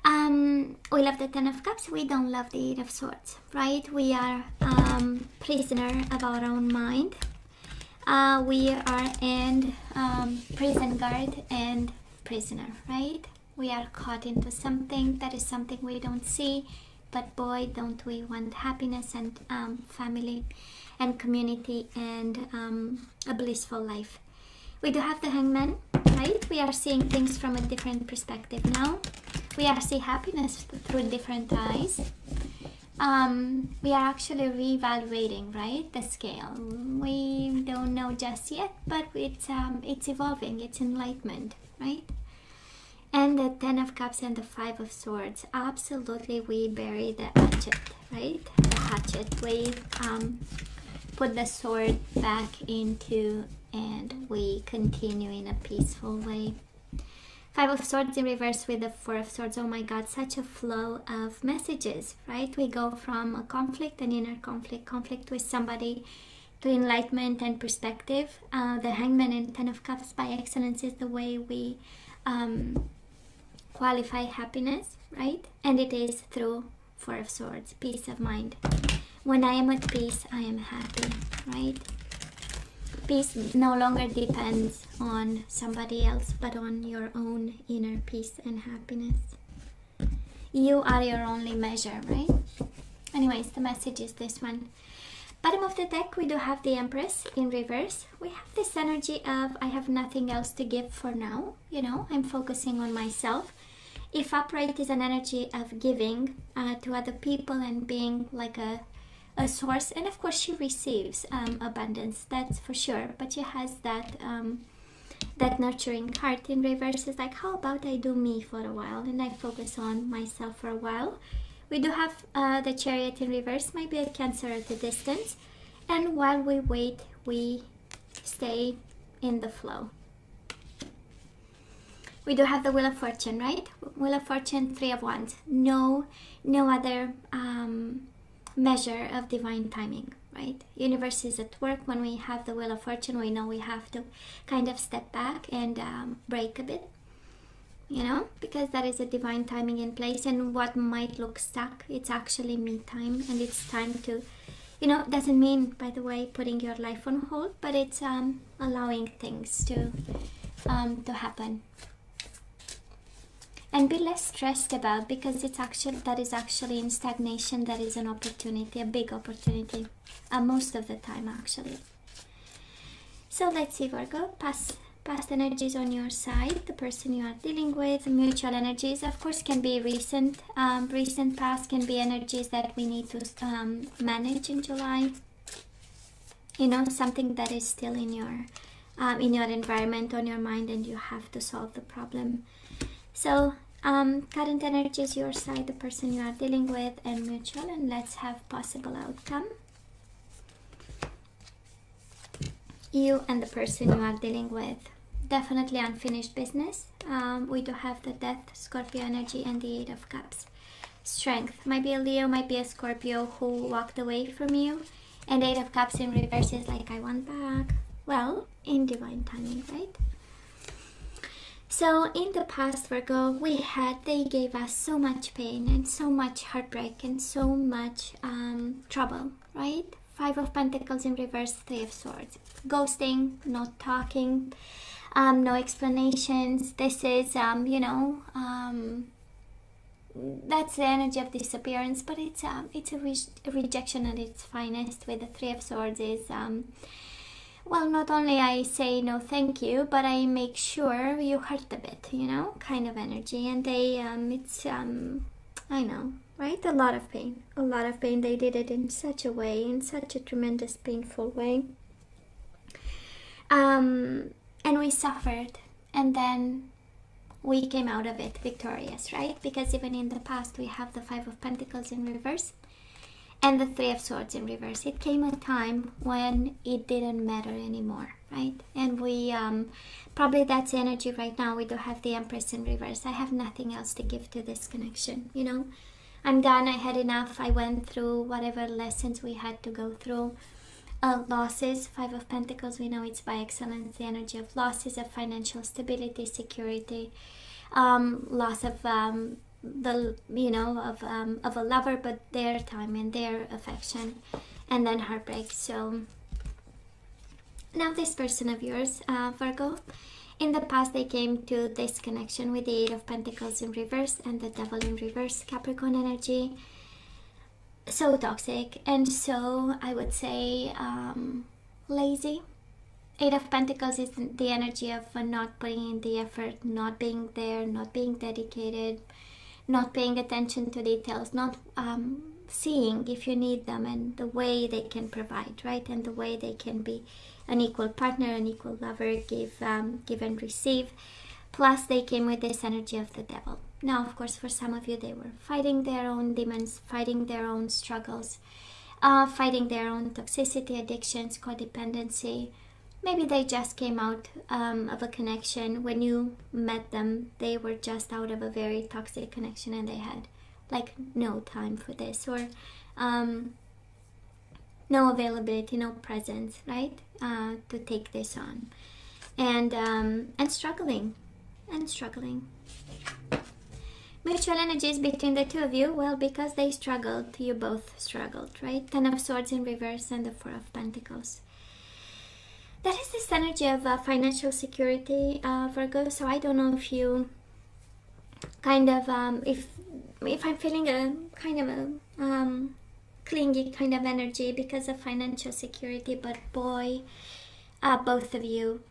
We love the Ten of Cups. We don't love the Eight of Swords, right? We are prisoner of our own mind. We are in prison guard and prisoner, right? We are caught into something that is something we don't see, but boy, don't we want happiness and family and community and a blissful life. We do have the Hangman, right? We are seeing things from a different perspective now. We are seeing happiness through different eyes. We are actually reevaluating, right, the scale. We don't know just yet, but it's evolving, it's enlightenment, right? And the Ten of Cups and the Five of Swords, absolutely we bury the hatchet, right? The hatchet, we put the sword back into and we continue in a peaceful way. Five of Swords in reverse with the Four of Swords. Oh my God, such a flow of messages, right? We go from a conflict, an inner conflict with somebody, to enlightenment and perspective. The Hangman and Ten of Cups by excellence is the way we qualify happiness, right? And it is through Four of Swords, peace of mind. When I am at peace, I am happy, right? Peace no longer depends on somebody else, but on your own inner peace and happiness. You are your only measure, right? Anyways, the message is this one. Bottom of the deck, we do have the Empress in reverse. We have this energy of I have nothing else to give for now. You know, I'm focusing on myself. If upright is an energy of giving to other people and being like a source, and of course she receives abundance, that's for sure, but she has that that nurturing heart. In reverse is like, how about I do me for a while and I focus on myself for a while. We do have the Chariot in reverse, maybe a Cancer at a distance, and while we wait we stay in the flow. We do have the Wheel of Fortune, right? Wheel of Fortune, Three of Wands. No other measure of divine timing, right? Universe is at work. When we have the Wheel of Fortune, we know we have to kind of step back and break a bit, you know, because that is a divine timing in place. And what might look stuck, it's actually me time, and it's time to, you know, doesn't mean, by the way, putting your life on hold, but it's allowing things to happen. And be less stressed about, because it's actually, that is actually in stagnation, that is an opportunity, a big opportunity, most of the time actually. So let's see, Virgo, past energies on your side, the person you are dealing with, mutual energies, of course, can be recent past, can be energies that we need to manage in July. You know, something that is still in your environment, on your mind, and you have to solve the problem. So current energies, your side, the person you are dealing with, and mutual, and let's have possible outcome. You and the person you are dealing with. Definitely unfinished business. We do have the Death, Scorpio energy, and the Eight of Cups. Strength. Might be a Leo, might be a Scorpio who walked away from you. And Eight of Cups in reverse is like, I want back. Well, in divine timing, right? So in the past, Virgo, they gave us so much pain and so much heartbreak and so much trouble, right? Five of Pentacles in reverse, Three of Swords. Ghosting, not talking, no explanations. This is, you know, that's the energy of disappearance, but it's a rejection at its finest. With the Three of Swords is, well, not only I say no thank you, but I make sure you hurt a bit, you know, kind of energy. And they, I know, right? A lot of pain. They did it in such a way, in such a tremendous, painful way. And we suffered, and then we came out of it victorious, right? Because even in the past, we have the Five of Pentacles in reverse and the Three of Swords in reverse. It came a time when it didn't matter anymore, right? And we, probably that's energy right now. We do have the Empress in reverse. I have nothing else to give to this connection, you know? I'm done. I had enough. I went through whatever lessons we had to go through. Losses, Five of Pentacles, we know it's by excellence the energy of losses, of financial stability, security, loss of the of a lover, but their time and their affection, and then heartbreak. So now this person of yours, Virgo, in the past they came to this connection with the Eight of Pentacles in reverse and the Devil in reverse, Capricorn energy. So toxic, and so I would say lazy. Eight of Pentacles is the energy of not putting in the effort, not being there, not being dedicated, not paying attention to details, not seeing if you need them and the way they can provide, right? And the way they can be an equal partner, an equal lover, give and receive. Plus they came with this energy of the Devil. Now, of course, for some of you, they were fighting their own demons, fighting their own struggles, fighting their own toxicity, addictions, codependency. Maybe they just came out of a connection. When you met them, they were just out of a very toxic connection and they had like no time for this, or no availability, no presence, right? To take this on, and struggling. Mutual energies between the two of you, well, because they struggled, you both struggled, right? Ten of Swords in reverse and the Four of Pentacles. That is this energy of financial security, Virgo. So I don't know if you kind of, if I'm feeling a kind of a clingy kind of energy because of financial security, but boy, both of you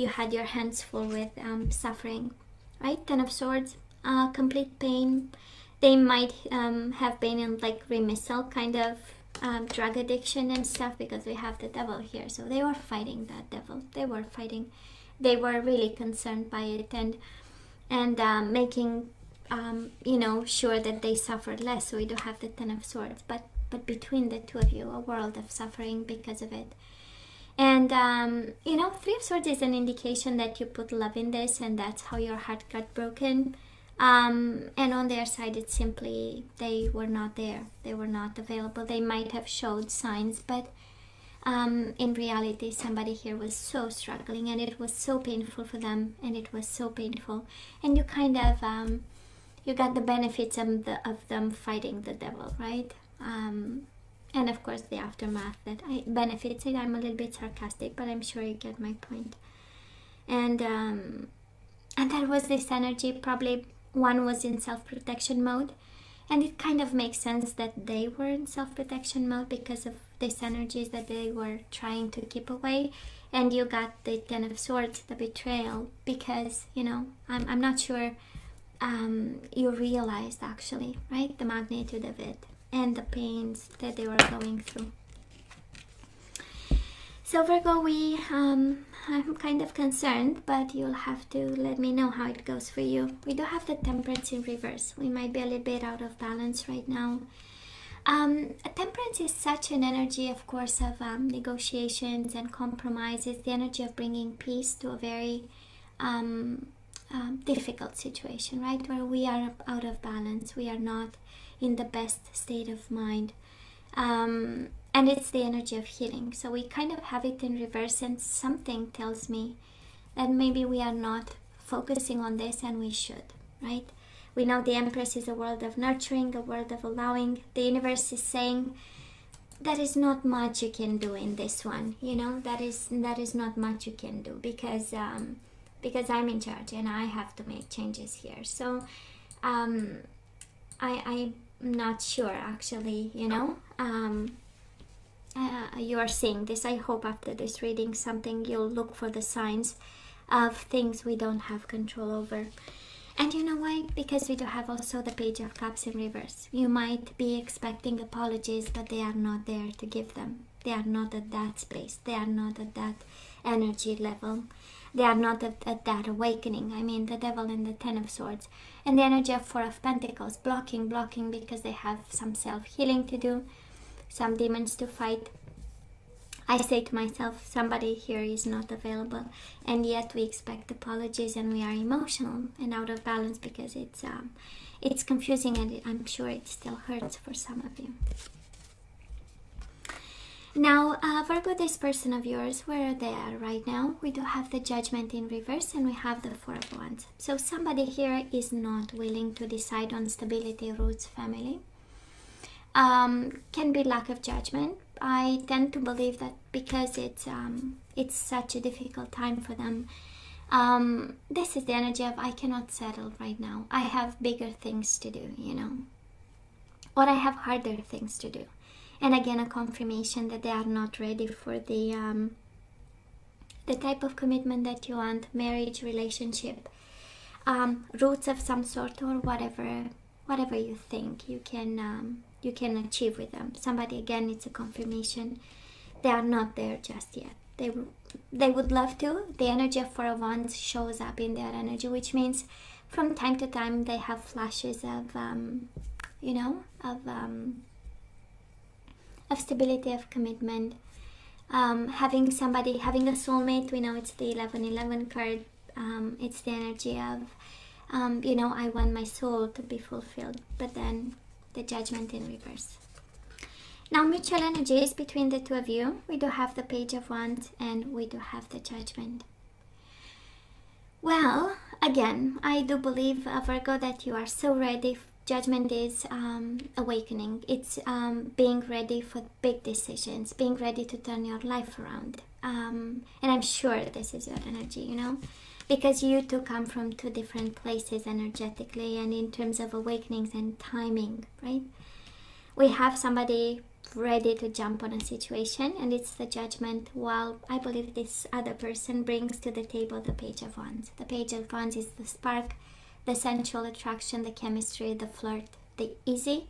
had your hands full with suffering, right? Ten of Swords. Complete pain. They might have been in like remissal kind of drug addiction and stuff, because we have the Devil here. So they were fighting that Devil. They were really concerned by it, and making sure that they suffered less. So we do have the Ten of Swords, but between the two of you, a world of suffering because of it. And Three of Swords is an indication that you put love in this, and that's how your heart got broken. And on their side, it's simply they were not there. They were not available. They might have showed signs, but in reality, somebody here was so struggling, and it was so painful for them, and it was so painful. And you kind of you got the benefits of them fighting the Devil, right? And of course, the aftermath that benefits it. I'm a little bit sarcastic, but I'm sure you get my point. And that was this energy. Probably one was in self-protection mode, and it kind of makes sense that they were in self-protection mode because of these energies that they were trying to keep away. And you got the Ten of Swords, the betrayal, because I'm not sure you realized actually, right, the magnitude of it and the pains that they were going through. So Virgo, I'm kind of concerned, but you'll have to let me know how it goes for you. We do have the Temperance in reverse. We might be a little bit out of balance right now. Temperance is such an energy, of course, of negotiations and compromise. It's the energy of bringing peace to a very difficult situation, right? Where we are out of balance. We are not in the best state of mind. And it's the energy of healing. So we kind of have it in reverse, and something tells me that maybe we are not focusing on this, and we should, right? We know the Empress is a world of nurturing, a world of allowing. The universe is saying there is not much you can do in this one, that is not much you can do, because I'm in charge and I have to make changes here. So I'm not sure actually, you are seeing this. I hope after this reading you'll look for the signs of things we don't have control over. And you know why? Because we do have also the Page of Cups in reverse. You might be expecting apologies, but they are not there to give them. They are not at that space. They are not at that energy level. They are not at that awakening. I mean, the Devil and the Ten of Swords. And the energy of Four of Pentacles, blocking, because they have some self-healing to do, some demons to fight. I say to myself, somebody here is not available, and yet we expect apologies, and we are emotional and out of balance because it's confusing, and I'm sure it still hurts for some of you. Now, Virgo, this person of yours, where they are right now, we do have the Judgment in reverse and we have the Four of Wands. So somebody here is not willing to decide on stability, roots, family. Can be lack of judgment. I tend to believe that because it's such a difficult time for them. This is the energy of I cannot settle right now. I have bigger things to do, you know. Or I have harder things to do. And again, a confirmation that they are not ready for the type of commitment that you want, marriage, relationship, roots of some sort, or whatever you think you can achieve with them. Somebody, again, it's a confirmation. They are not there just yet. They would love to. The energy of Four of Wands shows up in their energy, which means from time to time they have flashes of, of stability, of commitment, having somebody, having a soulmate. We know it's the 1111 card. It's the energy of, I want my soul to be fulfilled, but then the Judgment in reverse. Now, mutual energies between the two of you. We do have the Page of Wands and we do have the Judgment. Well, again, I do believe, Virgo, that you are so ready. Judgment is awakening. It's being ready for big decisions, being ready to turn your life around. And I'm sure this is your energy, you know, because you two come from two different places energetically and in terms of awakenings and timing, right? We have somebody ready to jump on a situation, and it's the Judgment, while I believe this other person brings to the table the Page of Wands. The Page of Wands is the spark, the sensual attraction, the chemistry, the flirt, the easy.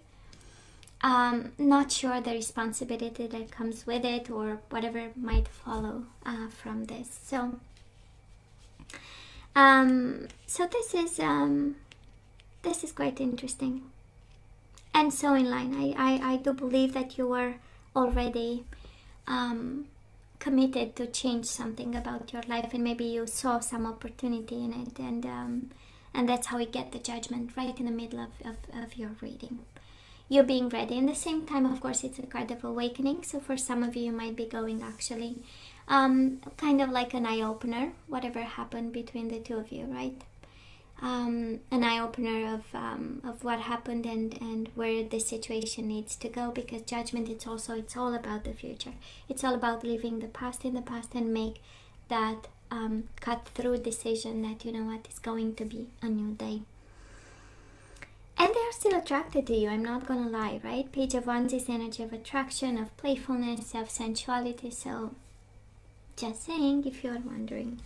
Not sure the responsibility that comes with it or whatever might follow from this. So this is quite interesting and so in line. I do believe that you were already committed to change something about your life, and maybe you saw some opportunity in it, and that's how we get the Judgment right in the middle of your reading. You being ready. And at the same time, of course, it's a card of awakening. So for some of you, you might be going actually kind of like an eye-opener, whatever happened between the two of you, right? An eye-opener of what happened and where the situation needs to go, because Judgment, it's all about the future. It's all about leaving the past in the past and make that cut through decision that, you know what, is going to be a new day. And they are still attracted to you, I'm not gonna lie, right? Page of Wands is energy of attraction, of playfulness, of sensuality. So just saying, if you're wondering.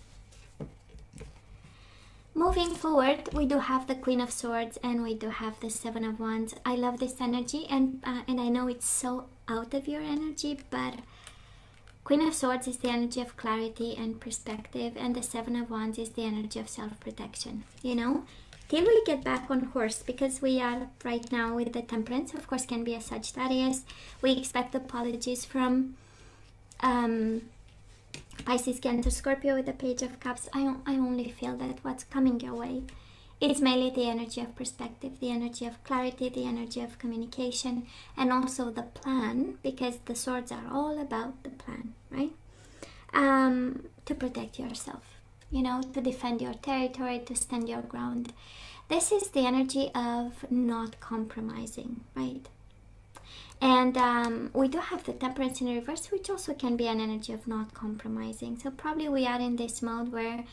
Moving forward, we do have the Queen of Swords and we do have the Seven of Wands. I love this energy, and I know it's so out of your energy, but Queen of Swords is the energy of clarity and perspective, and the Seven of Wands is the energy of self-protection, you know? Till we get back on horse, because we are right now with the Temperance, of course, can be a Sagittarius. We expect apologies from Pisces, Cancer, Scorpio with the Page of Cups. I only feel that what's coming your way, it's mainly the energy of perspective, the energy of clarity, the energy of communication, and also the plan, because the swords are all about the plan, right? To protect yourself, you know, to defend your territory, to stand your ground. This is the energy of not compromising, right? And we do have the Temperance in reverse, which also can be an energy of not compromising. So probably we are in this mode where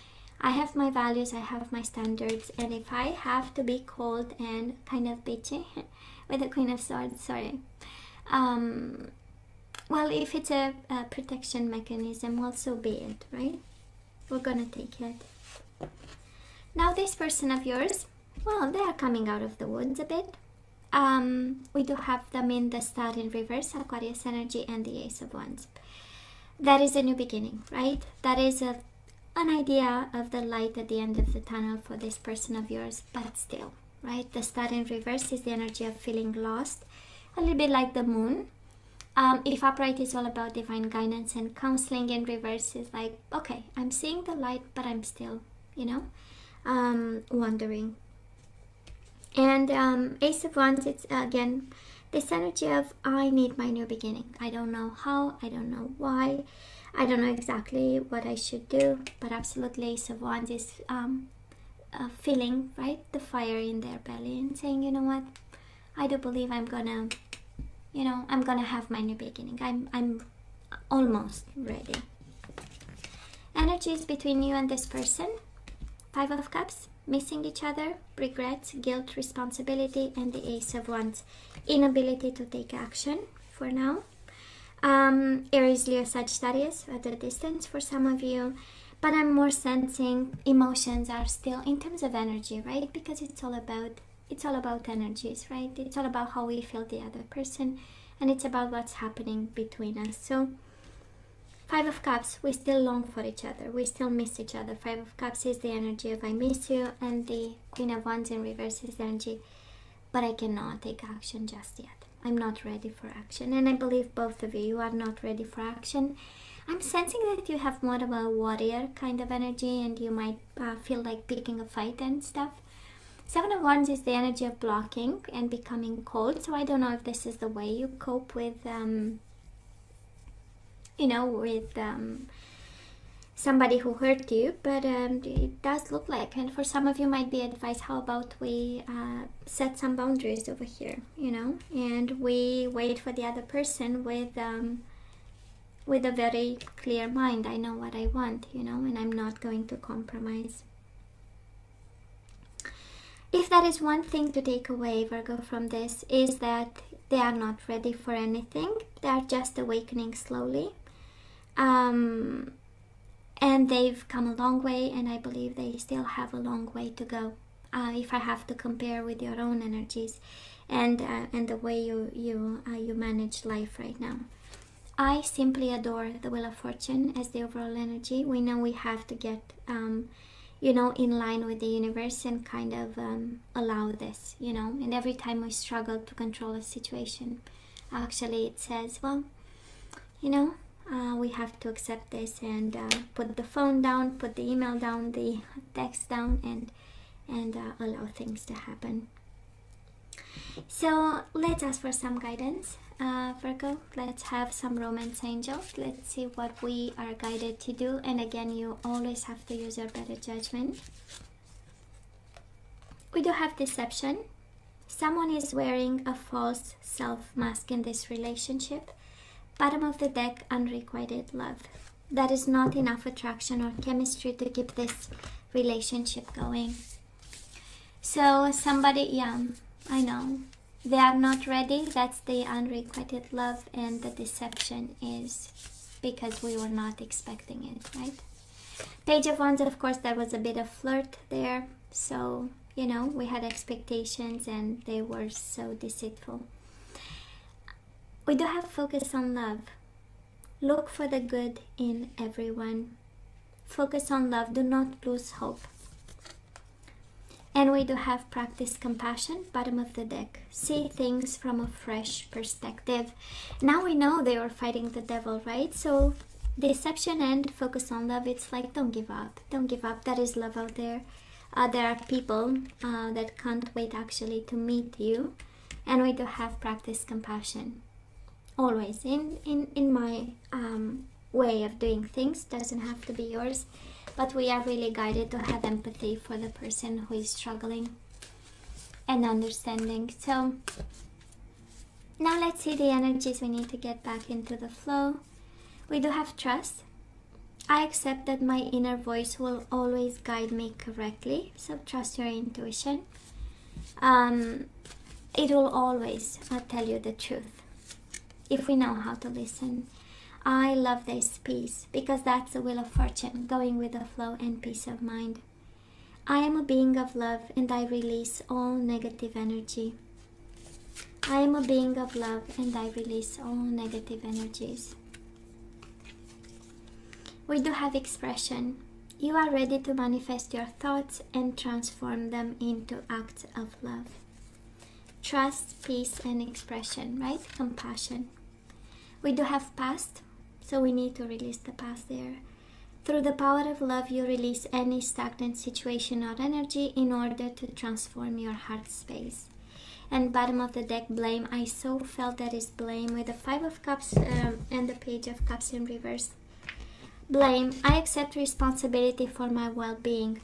I have my values, I have my standards, and if I have to be cold and kind of bitchy with the Queen of Swords, sorry. Well, if it's a protection mechanism, well, so be it, right? We're gonna take it. Now this person of yours, well, they are coming out of the woods a bit. We do have them in the Star in reverse, Aquarius energy, and the Ace of Wands. That is a new beginning, right? That is an idea of the light at the end of the tunnel for this person of yours, but still, right? The Star in reverse is the energy of feeling lost, a little bit like the moon. If upright is all about divine guidance, and counseling in reverse is like, okay, I'm seeing the light, but I'm still, you know, wandering. And Ace of Wands, it's again This energy of I need my new beginning. I don't know how, I don't know why, I don't know exactly what I should do, but absolutely Ace of Wands is feeling, right, the fire in their belly and saying, you know what, I do believe I'm gonna, I'm gonna have my new beginning. I'm almost ready. Energies between you and this person. 5 of Cups, missing each other, regrets, guilt, responsibility, and the Ace of Wands, inability to take action for now. Aries, Leo, Sagittarius at a distance for some of you, but I'm more sensing emotions are still in terms of energy, right? Because it's all about energies, right? It's all about how we feel the other person, and it's about what's happening between us. So 5 of Cups, we still long for each other, we still miss each other. 5 of Cups is the energy of I miss you, and the Queen of Wands in reverse is the energy, but I cannot take action just yet. I'm not ready for action, and I believe both of you are not ready for action. I'm sensing that you have more of a warrior kind of energy, and you might feel like picking a fight and stuff. 7 of Wands is the energy of blocking and becoming cold, so I don't know if this is the way you cope with somebody who hurt you, but it does look like, and for some of you might be advice, how about we set some boundaries over here, and we wait for the other person with a very clear mind. I know what I want, and I'm not going to compromise. If that is one thing to take away, Virgo, from this, is that they are not ready for anything. They are just awakening slowly. And they've come a long way, and I believe they still have a long way to go. If I have to compare with your own energies and the way you manage life right now, I simply adore the Wheel of Fortune as the overall energy. We know we have to get in line with the universe and kind of allow this, and every time we struggle to control a situation, actually it says, well, we have to accept this and put the phone down, put the email down, the text down, and allow things to happen. So let's ask for some guidance, Virgo. Let's have some romance angels. Let's see what we are guided to do. And again, you always have to use your better judgment. We do have deception. Someone is wearing a false self mask in this relationship. Bottom of the deck, unrequited love. That is not enough attraction or chemistry to keep this relationship going. So somebody, I know, they are not ready. That's the unrequited love, and the deception is because we were not expecting it, right? Page of Wands, of course, there was a bit of flirt there. So, we had expectations and they were so deceitful. We do have focus on love. Look for the good in everyone. Focus on love. Do not lose hope. And we do have practice compassion. Bottom of the deck. See things from a fresh perspective. Now we know they were fighting the devil, right? So deception and focus on love. It's like, don't give up. Don't give up. There is love out there. There are people that can't wait actually to meet you. And we do have practice compassion. Always in my way of doing things. Doesn't have to be yours, but we are really guided to have empathy for the person who is struggling and understanding. So now let's see the energies we need to get back into the flow. We do have trust. I accept that my inner voice will always guide me correctly. So trust your intuition. It will always tell you the truth if we know how to listen. I love this peace because that's the Wheel of Fortune, going with the flow and peace of mind. I am a being of love and I release all negative energy. I am a being of love and I release all negative energies. We do have expression. You are ready to manifest your thoughts and transform them into acts of love. Trust, peace, and expression, right? Compassion. We do have past, so we need to release the past there. Through the power of love, you release any stagnant situation or energy in order to transform your heart space. And bottom of the deck, blame. I so felt that is blame with the 5 of Cups and the Page of Cups in reverse. Blame. I accept responsibility for my well-being.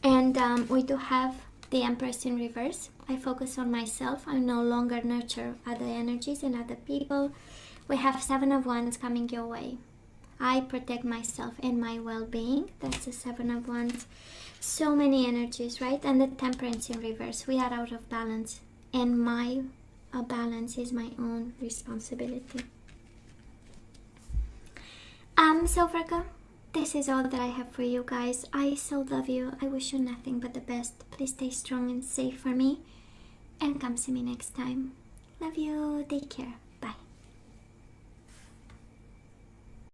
And we do have the Empress in reverse. I focus on myself. I no longer nurture other energies and other people. We have 7 of Wands coming your way. I protect myself and my well-being. That's the 7 of Wands. So many energies, right? And the Temperance in reverse. We are out of balance. And my balance is my own responsibility. So Virgo, this is all that I have for you guys. I so love you. I wish you nothing but the best. Please stay strong and safe for me. And come see me next time. Love you. Take care.